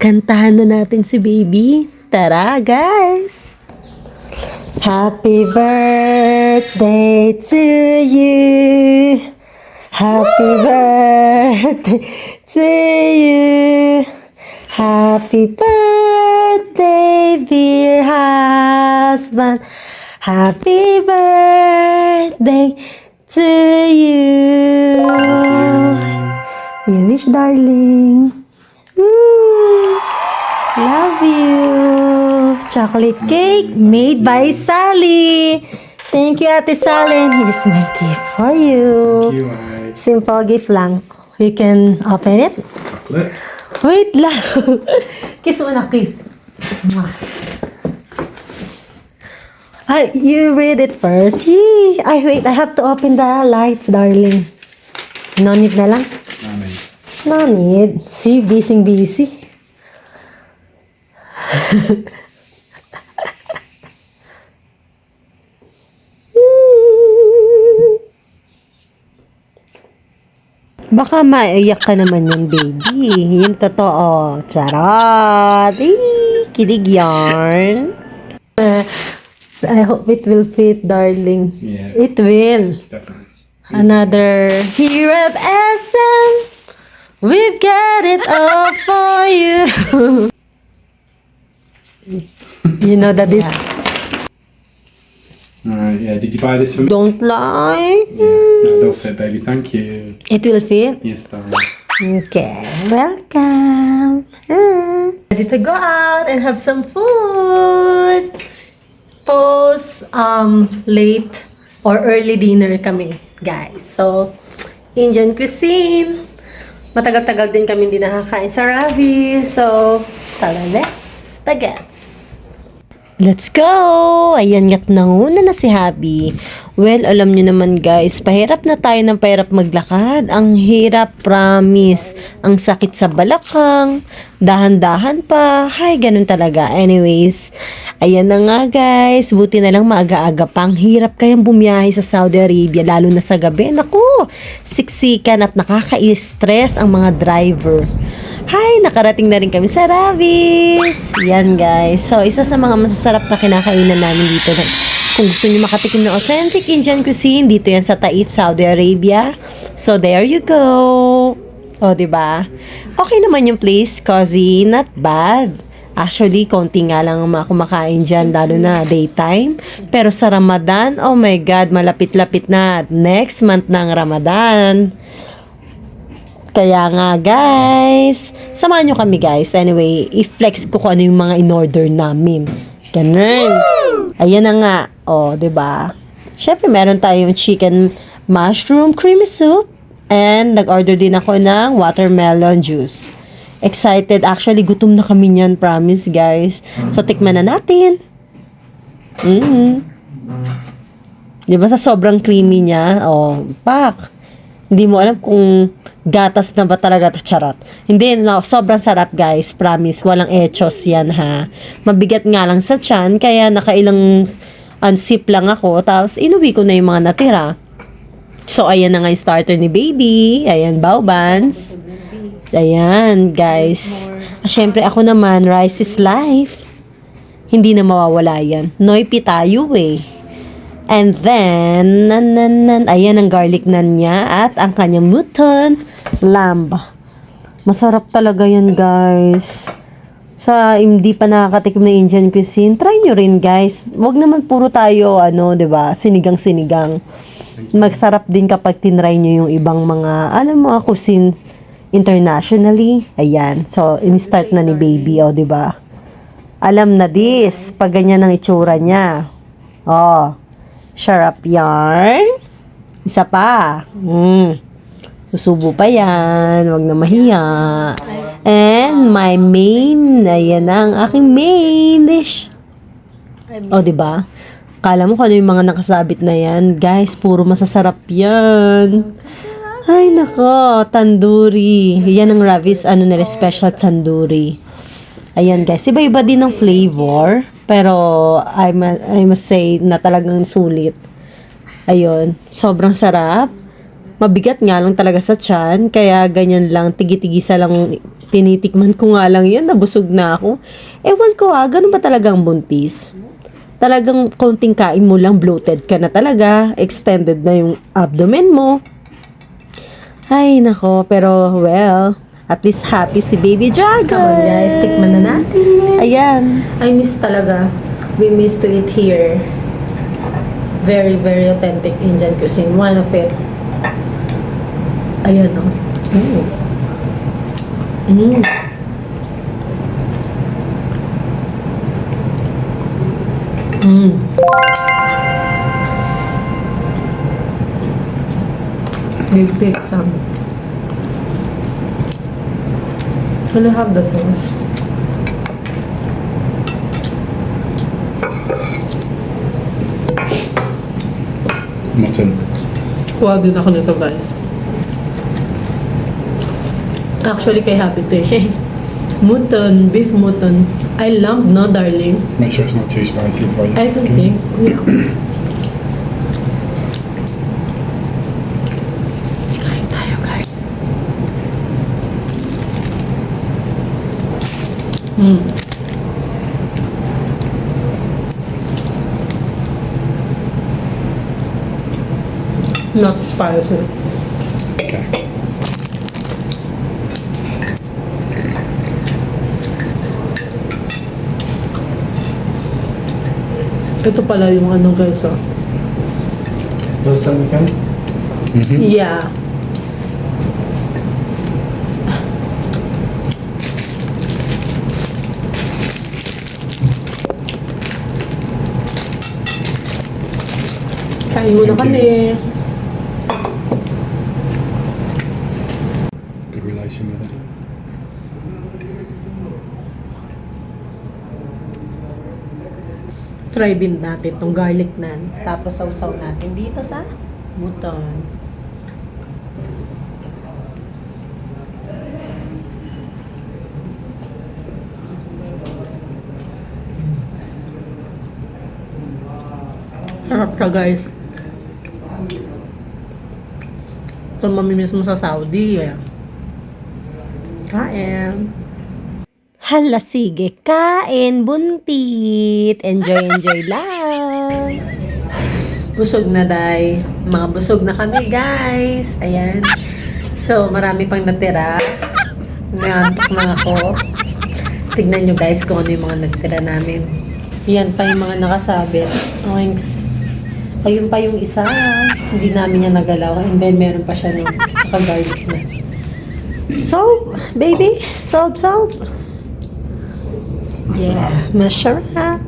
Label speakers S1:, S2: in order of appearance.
S1: Kantahan na natin si baby. Tara, guys! Happy birthday to you. Happy birthday to you. Happy birthday, dear husband. Happy birthday to you. You wish, darling. Love you. Chocolate cake made by Sally. Thank you, Ate Sally. And here's my gift for you.
S2: Thank you, Ate.
S1: Simple gift lang. You can open it.
S2: Chocolate.
S1: Wait lang. Kiss mo na, kiss. Mwah. Ay, you read it first. Yee. Ay, wait. I have to open the lights, darling. No need na lang.
S2: Amen.
S1: No need. See, busy. Baka maiyak ka naman yan, baby. Yung totoo. Charot. Kilig yarn. I hope it will fit, darling.
S2: Yeah.
S1: It will.
S2: Definitely.
S1: Another Hero of SM. We've got it all for you. You know that this.
S2: Alright, yeah. Did you buy this for me?
S1: Don't lie.
S2: Yeah. No, they'll fit, baby. Thank you.
S1: It will fit.
S2: Yes, darling.
S1: Okay, welcome. Ready to go out and have some food. Post late or early dinner kami, guys. So, Indian cuisine. Matagal-tagal din kami hindi nakakain sa Ravi. So, tara, let's spaghetti. Let's go! Ayan, nanguna na si Habi. Well, alam nyo naman guys, pahirap na tayo ng pahirap maglakad. Ang hirap, promise. Ang sakit sa balakang. Dahan-dahan pa. Hay, ganun talaga. Anyways, ayan na nga guys. Buti na lang maaga-aga pa. Ang hirap kayang bumiyahe sa Saudi Arabia, lalo na sa gabi. Naku, siksikan at nakaka-stress ang mga driver. Hi! Nakarating na rin kami sa Ravis! Yan guys. So, isa sa mga masasarap na kinakainan namin dito. Kung gusto nyo makatikim ng authentic Indian cuisine, dito yan sa Taif, Saudi Arabia. So, there you go. O, diba? Okay naman yung place. Cozy, not bad. Actually, konti nga lang ang mga kumakain dyan, lalo na daytime. Pero sa Ramadan, oh my God, malapit-lapit na. Next month na ang Ramadan. Kaya nga guys, samahan nyo kami guys. Anyway, i-flex ko kung ano yung mga in-order namin. Ganun. Ayan na nga. O, diba? Syempre, meron tayong chicken mushroom creamy soup. And nag-order din ako ng watermelon juice. Excited. Actually, gutom na kami niyan, promise guys. So, tikman na natin. Diba sa sobrang creamy niya? O, pak. Hindi mo alam kung gatas na ba talaga ito, charot. Hindi, no, sobrang sarap guys, promise, walang echos yan ha. Mabigat nga lang sa tiyan, kaya nakailang sip lang ako, tapos inuwi ko na yung mga natira. So, ayan na nga yung starter ni baby. Ayan, bao buns. Ayan, guys. Syempre, ako naman, rice is life. Hindi na mawawala yan. Noipi tayo eh. And then, ayan ang garlic nan niya at ang kanyang mutton lamb. Masarap talaga yan, guys. Sa hindi pa nakakatikim na Indian cuisine, try nyo rin, guys. Wag naman puro tayo, diba, sinigang-sinigang. Masarap din kapag tinry nyo yung ibang mga, mga cuisine internationally. Ayan. So, in-start na ni baby, diba? Alam na this, pag ganyan ang itsura niya. Sarap yarn. Isa pa. Susubo pa yan. Huwag na mahiya. And my main. Ayan ang aking main dish. Diba? Kala mo kung ano yung mga nakasabit na yan. Guys, puro masasarap yan. Ay, nako. Tandoori. Yan ang Ravis, nila, special tandoori. Ayan guys, iba-iba din ng flavor. Pero I must say na talagang sulit. Ayun, sobrang sarap. Mabigat nga lang talaga sa tiyan, kaya ganyan lang, tigi-tigisa lang Tinitikman ko nga lang yun, nabusog na ako. Ewan ko ganun ba talagang buntis? Talagang konting kain mo lang, bloated ka na talaga, extended na yung abdomen mo. Ay, nako, pero well, at least happy si Baby Dragon.
S3: Come on guys, tikman na natin.
S1: Ayan.
S3: I miss talaga. We miss to eat here. Very, very authentic Indian cuisine. One of it. Ayan o. We'll take some. Can I have the sauce?
S2: Mutton.
S3: Kuha din ako nito guys. Actually kay happy to eh. Mutton, beef mutton. I love, no darling?
S2: Make sure it's not too spicy for you.
S3: I don't think. Yeah. Kain tayo guys. Not spicy.
S2: Okay.
S3: Ito pala yung ano guys
S2: Mm-hmm.
S3: Yeah. Kain muna
S2: Thank
S3: kami.
S2: Good relation with it.
S3: Try din natin tong garlic naan. Tapos sausaw natin dito sa mutton. Harap siya guys. Ito mamimiss mo sa Saudi eh. Kain.
S1: Hala, sige, kain, buntit. Enjoy, enjoy lang.
S3: Busog na, day. Mga busog na kami, guys. Ayan. So, marami pang natira. Nangantok na ako. Tignan nyo, guys, kung ano yung mga natira namin. Yan pa yung mga nakasabit. Oinks. Ayun pa yung isa. Hindi namin yan nagalaw. And then, meron pa siya nung garlic na.
S1: Solve, baby. Solve. Yeah, masarap.